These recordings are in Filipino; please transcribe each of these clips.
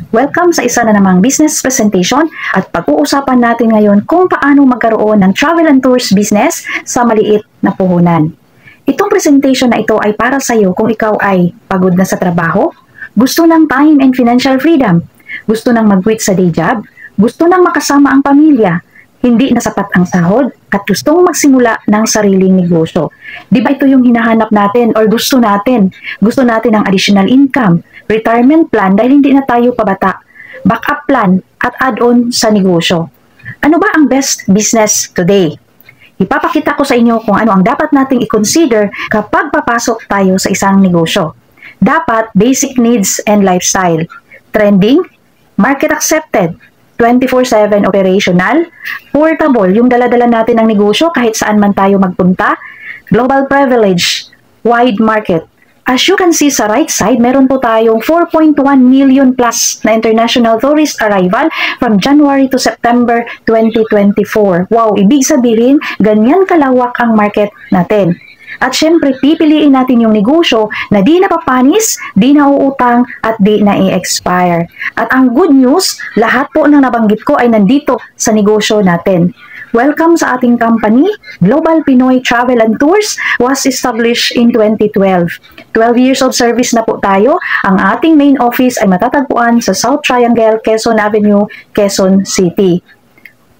Welcome sa isa na namang business presentation at pag-uusapan natin ngayon kung paano magkaroon ng travel and tours business sa maliit na puhunan. Itong presentation na ito ay para sa iyo kung ikaw ay pagod na sa trabaho, gusto ng time and financial freedom, gusto ng mag-quit sa day job, gusto ng makasama ang pamilya, hindi na sapat ang sahod, at gustong magsimula ng sariling negosyo. Di ba ito yung hinahanap natin or gusto natin? Gusto natin ng additional income, retirement plan dahil hindi na tayo pabata, backup plan at add-on sa negosyo. Ano ba ang best business today? Ipapakita ko sa inyo kung ano ang dapat nating i-consider kapag papasok tayo sa isang negosyo. Dapat basic needs and lifestyle. Trending, market accepted, 24/7 operational, portable, yung dala-dala natin ng negosyo kahit saan man tayo magpunta, global privilege, wide market. As you can see sa right side, meron po tayong 4.1 million plus na international tourist arrival from January to September 2024. Wow, ibig sabihin, ganyan kalawak ang market natin. At syempre, pipiliin natin yung negosyo na di napapanis, di nauutang, at di na-expire. At ang good news, lahat po ng nabanggit ko ay nandito sa negosyo natin. Welcome sa ating company. Global Pinoy Travel and Tours was established in 2012. 12 years of service na po tayo. Ang ating main office ay matatagpuan sa South Triangle, Quezon Avenue, Quezon City.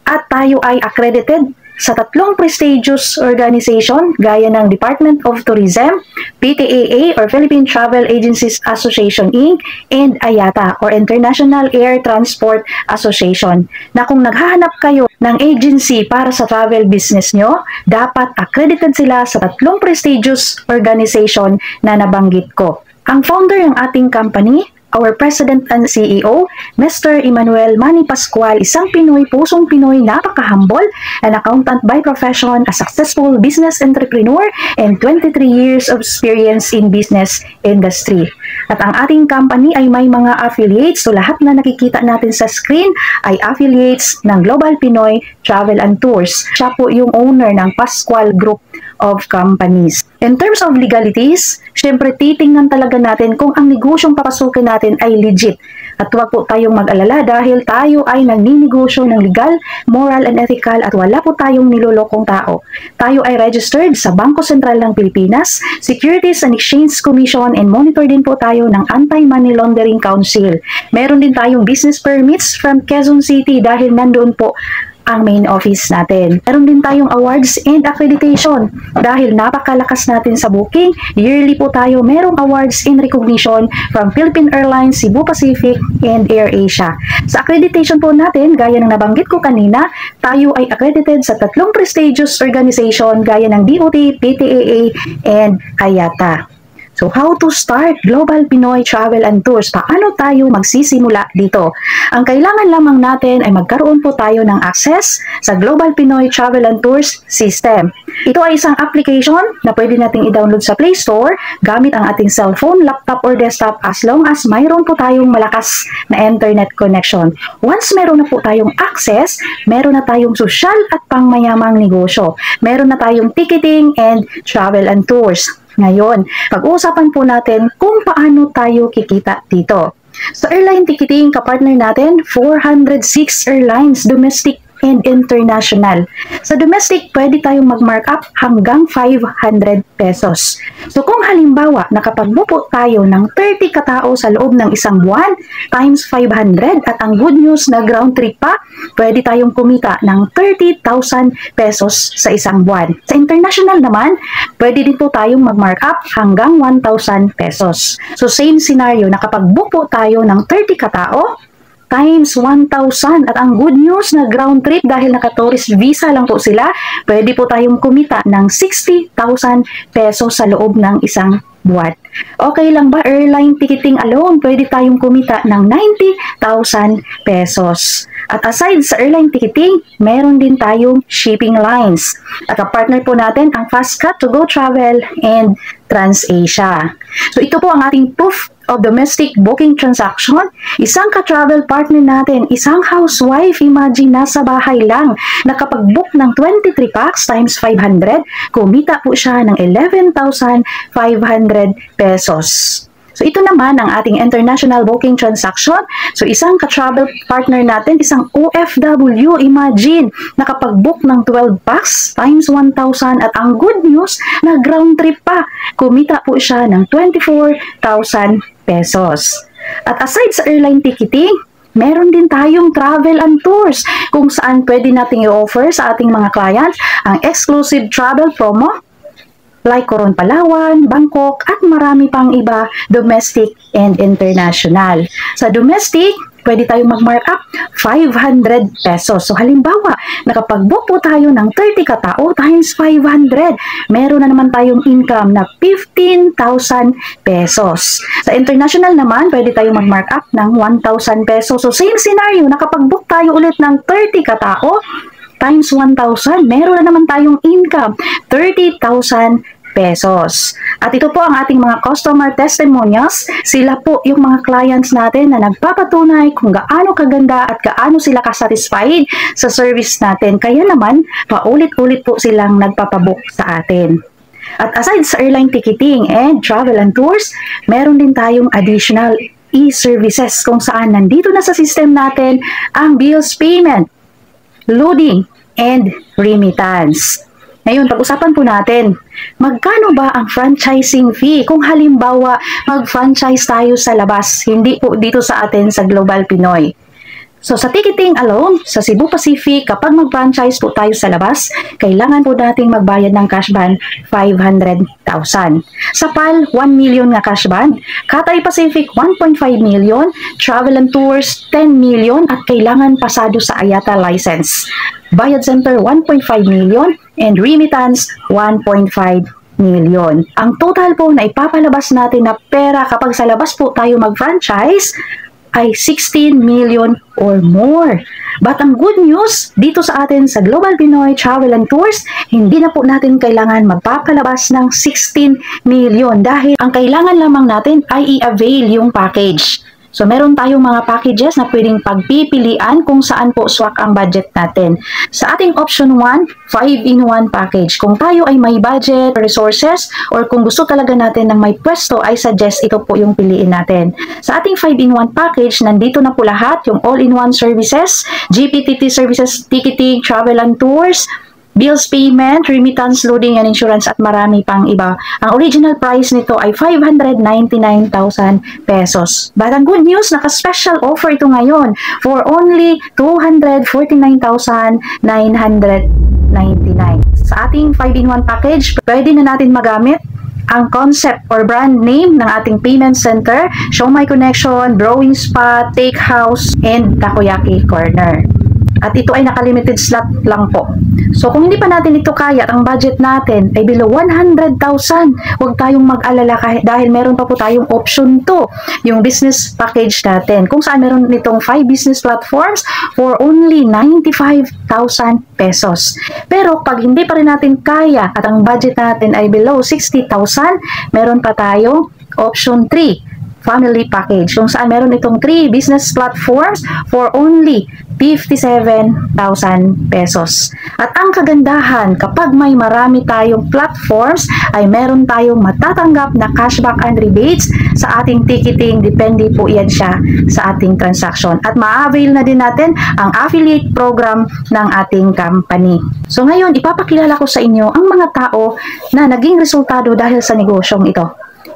At tayo ay accredited sa tatlong prestigious organization gaya ng Department of Tourism, PTAA or Philippine Travel Agencies Association Inc. and IATA or International Air Transport Association na kung naghahanap kayo ng agency para sa travel business nyo, dapat accredited sila sa tatlong prestigious organization na nabanggit ko. Ang founder ng ating company, our President and CEO, Mr. Emmanuel Manny Pascual, isang Pinoy, pusong Pinoy, napaka-humble, an accountant by profession, a successful business entrepreneur, and 23 years of experience in business industry. At ang ating company ay may mga affiliates, so lahat na nakikita natin sa screen ay affiliates ng Global Pinoy Travel and Tours. Siya po yung owner ng Pascual Group of Companies. In terms of legalities, syempre titingnan talaga natin kung ang negosyong papasukin natin ay legit. At huwag po tayong mag-alala dahil tayo ay nagninegosyo ng legal, moral and ethical at wala po tayong nilolokong tao. Tayo ay registered sa Bangko Sentral ng Pilipinas, Securities and Exchange Commission and monitor din po tayo ng Anti-Money Laundering Council. Meron din tayong business permits from Quezon City dahil nandoon po ang main office natin. Meron din tayong awards and accreditation dahil napakalakas natin sa booking. Yearly po tayo merong awards and recognition from Philippine Airlines, Cebu Pacific, and AirAsia. Sa accreditation po natin, gaya ng nabanggit ko kanina, tayo ay accredited sa tatlong prestigious organization gaya ng DOT, PTAA, and IATA. So, how to start Global Pinoy Travel and Tours? Paano tayo magsisimula dito? Ang kailangan lamang natin ay magkaroon po tayo ng access sa Global Pinoy Travel and Tours System. Ito ay isang application na pwede nating i-download sa Play Store gamit ang ating cellphone, laptop, or desktop as long as mayroon po tayong malakas na internet connection. Once meron na po tayong access, meron na tayong social at pangmayamang negosyo. Meron na tayong ticketing and travel and tours. Ngayon, pag-uusapan po natin kung paano tayo kikita dito. Sa airline ticketing, kapartner natin, 406 airlines, domestic and international. Sa domestic, pwede tayong mag-markup hanggang 500 pesos. So kung halimbawa, nakapag-book tayo ng 30 katao sa loob ng isang buwan, times 500, at ang good news na ground trip pa, pwede tayong kumita ng 30,000 pesos sa isang buwan. Sa international naman, pwede din po tayong mag-markup hanggang 1,000 pesos. So same scenario, nakapag-book po tayo ng 30 katao, times 1,000. At ang good news na ground trip dahil naka-tourist visa lang po sila, pwede po tayong kumita ng 60,000 pesos sa loob ng isang buwan. Okay lang ba airline ticketing alone? Pwede tayong kumita ng 90,000 pesos. At aside sa airline ticketing, meron din tayong shipping lines. At kapartner po natin ang Fastcut, To Go Travel, and TransAsia. So ito po ang ating proof of domestic booking transaction. Isang ka-travel partner natin, isang housewife, imagine nasa bahay lang, nakapag-book ng 23 packs times 500, kumita po siya ng 11,500 pesos. So ito naman ang ating international booking transaction. So isang ka-travel partner natin, isang OFW, imagine, nakapag-book ng 12 packs times 1,000 at ang good news, nag-ground trip pa. Kumita po siya ng 24,000 pesos. At aside sa airline ticketing, meron din tayong travel and tours kung saan pwede nating i-offer sa ating mga clients ang exclusive travel promo like Coron Palawan, Bangkok, at marami pang iba, domestic and international. Sa domestic, pwede tayong mag-markup 500 pesos. So halimbawa, nakapag-book po tayo ng 30 katao times 500. Meron na naman tayong income na 15,000 pesos. Sa international naman, pwede tayong mag-markup ng 1,000 pesos. So same scenario, nakapag-book tayo ulit ng 30 katao times 1,000. Meron na naman tayong income, 30,000 pesos. At ito po ang ating mga customer testimonials. Sila po yung mga clients natin na nagpapatunay kung gaano kaganda at gaano sila kasatisfied sa service natin. Kaya naman, paulit-ulit po silang nagpapabook sa atin. At aside sa airline ticketing and travel and tours, meron din tayong additional e-services kung saan nandito na sa system natin ang bills payment, loading, and remittance. Ngayon, pag-usapan po natin, magkano ba ang franchising fee kung halimbawa mag-franchise tayo sa labas, hindi po dito sa atin sa Global Pinoy? So sa ticketing alone, sa Cebu Pacific, kapag mag-franchise po tayo sa labas, kailangan po nating magbayad ng cash band 500,000. Sa PAL, 1 million nga cash band. Cathay Pacific, 1.5 million. Travel and Tours, 10 million. At kailangan pasado sa IATA license. Bayad Center, 1.5 million. And remittance, 1.5 million. Ang total po na ipapalabas natin na pera kapag sa labas po tayo mag-franchise ay 16 million or more. But ang good news, dito sa atin sa Global Pinoy Travel and Tours, hindi na po natin kailangan magpapalabas ng 16 million dahil ang kailangan lamang natin ay i-avail yung package. So, meron tayong mga packages na pwedeng pagpipilian kung saan po swak ang budget natin. Sa ating option 1, 5-in-1 package. Kung tayo ay may budget, resources, or kung gusto talaga natin ng may pwesto, I suggest ito po yung piliin natin. Sa ating 5-in-1 package, nandito na po lahat yung all-in-one services, GPTT services, ticketing, travel and tours, bills payment, remittance, loading, and insurance, at marami pang iba. Ang original price nito ay 599,000 pesos. But ang good news, naka-special offer ito ngayon for only 249,999. Sa ating 5-in-1 package, pwede na natin magamit ang concept or brand name ng ating payment center, Show My Connection, Brewing Spot, Take House, and Takoyaki Corner. At ito ay naka-limited slot lang po. So kung hindi pa natin ito kaya at ang budget natin ay below 100,000, huwag tayong mag-alala dahil meron pa po tayong option 2, yung business package natin. Kung saan meron nitong 5 business platforms for only 95,000 pesos. Pero pag hindi pa rin natin kaya at ang budget natin ay below 60,000, meron pa tayong option 3, family package, kung saan meron itong 3 business platforms for only 57,000 pesos. At ang kagandahan, kapag may marami tayong platforms, ay meron tayong matatanggap na cashback and rebates sa ating ticketing. Depende po yan siya sa ating transaction. At ma-avail na din natin ang affiliate program ng ating company. So ngayon, ipapakilala ko sa inyo ang mga tao na naging resultado dahil sa negosyong ito.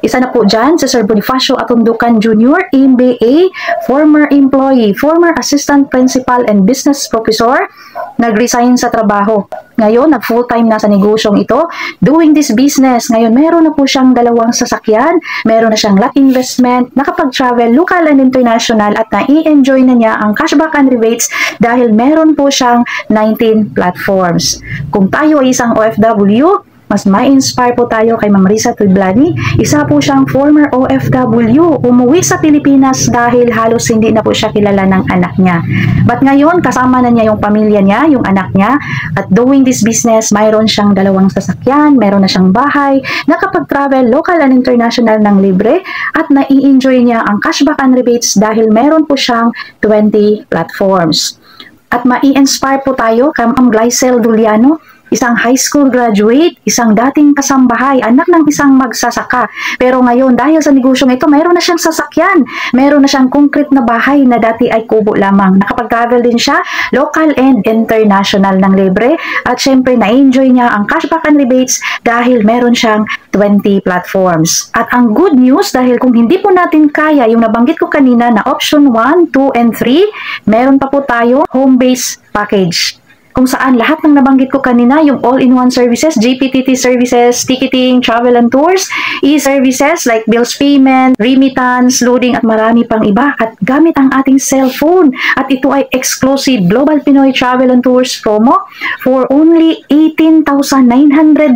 Isa na po dyan si Sir Bonifacio Atundukan Jr., MBA, former employee, former assistant principal and business professor, nag-resign sa trabaho. Ngayon, nag-full-time na sa negosyong ito, doing this business. Ngayon, meron na po siyang 2 sasakyan, meron na siyang lot investment, nakapag-travel local and international, at na-i-enjoy na niya ang cashback and rebates dahil meron po siyang 19 platforms. Kung tayo ay isang OFW, mas ma-inspire po tayo kay Ma'am Risa Tublani. Isa po siyang former OFW. Umuwi sa Pilipinas dahil halos hindi na po siya kilala ng anak niya. But ngayon, kasama na niya yung pamilya niya, yung anak niya. At doing this business, mayroon siyang 2 sasakyan, mayroon na siyang bahay, nakapag-travel local and international ng libre, at nai-enjoy niya ang cashback and rebates dahil meron po siyang 20 platforms. At ma-inspire po tayo kay Ma'am Glycel Duliano. isang high school graduate, isang dating kasambahay, anak ng isang magsasaka. Pero ngayon, dahil sa negosyong ito, mayroon na siyang sasakyan, mayroon na siyang concrete na bahay na dati ay kubo lamang. Nakapag-travel din siya, local and international ng libre. At syempre, na-enjoy niya ang cashback and rebates dahil meron siyang 20 platforms. At ang good news, dahil kung hindi po natin kaya yung nabanggit ko kanina na option 1, 2, and 3, meron pa po tayo home-based package, kung saan lahat ng nabanggit ko kanina, yung all-in-one services, GPTT services, ticketing, travel and tours, e-services like bills payment, remittance, loading at marami pang iba, at gamit ang ating cellphone. At ito ay exclusive Global Pinoy Travel and Tours promo for only 18,998.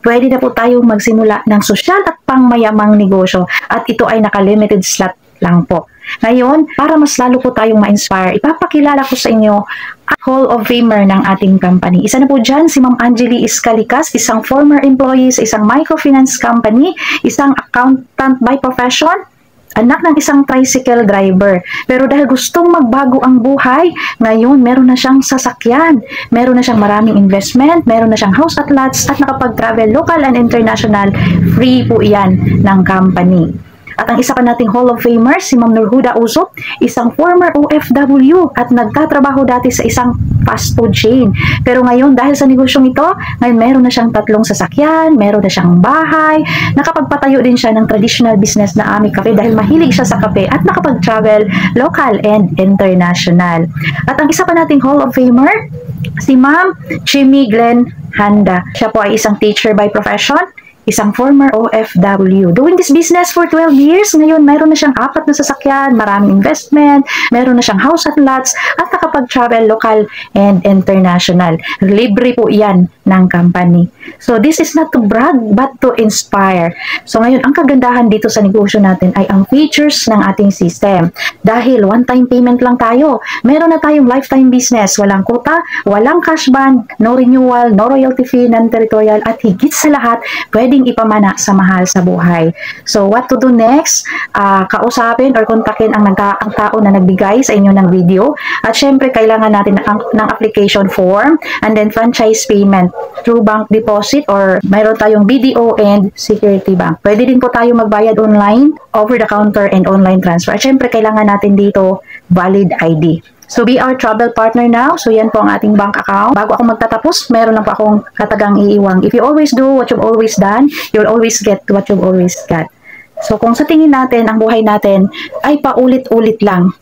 Pwede na po tayong magsimula ng sosyal at pangmayamang negosyo, at ito ay naka-limited slot lang po. Ngayon, para mas lalo po tayong ma-inspire, ipapakilala ko sa inyo ang Hall of Famer ng ating company. Isa na po dyan si Ma'am Angeli Iscalicas, isang former employee sa isang microfinance company, isang accountant by profession, anak ng isang tricycle driver. Pero dahil gustong magbago ang buhay, ngayon meron na siyang sasakyan, meron na siyang maraming investment, meron na siyang house at lots, at nakapag-travel local and international, free po yan ng company. At ang isa pa nating Hall of Famer, si Ma'am Nurhuda Usop, isang former OFW at nagtatrabaho dati sa isang fast food chain. Pero ngayon, dahil sa negosyong ito, ngayon meron na siyang 3 sasakyan, meron na siyang bahay, nakapagpatayo din siya ng traditional business na Ami Cafe dahil mahilig siya sa kape at nakapag-travel local and international. At ang isa pa nating Hall of Famer, si Ma'am Chimmy Glenn Handa. Siya po ay isang teacher by profession, isang former OFW. Doing this business for 12 years, ngayon mayroon na siyang 4 na sasakyan, maraming investment, mayroon na siyang house at lots, at nakapag-travel local and international. Libre po yan ng company. So this is not to brag, but to inspire. So ngayon, ang kagandahan dito sa negosyo natin ay ang features ng ating system. Dahil one-time payment lang tayo, meron na tayong lifetime business, walang quota, walang cash ban, no renewal, no royalty fee, non-territorial, at higit sa lahat, pwedeng ipamana sa mahal sa buhay. So, what to do next? Kausapin or kontakin ang tao na nagbigay sa inyo ng video. At syempre, kailangan natin ng application form and then franchise payment through bank deposit or mayroon tayong BDO and Security Bank. Pwede din po tayo magbayad online, over the counter, and online transfer. At syempre, kailangan natin dito valid ID. So, be our travel partner now. So, yan po ang ating bank account. Bago ako magtatapos, meron lang po akong katagang iiwang. If you always do what you've always done, you'll always get what you've always got. So, kung sa tingin natin, ang buhay natin ay paulit-ulit lang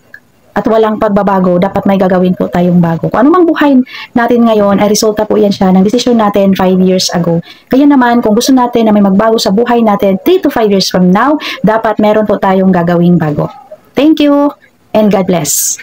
at walang pagbabago, dapat may gagawin po tayong bago. Kung anumang buhay natin ngayon, ay resulta po yan siya ng desisyon natin 5 years ago. Kaya naman, kung gusto natin na may magbago sa buhay natin 3 to 5 years from now, dapat meron po tayong gagawing bago. Thank you and God bless.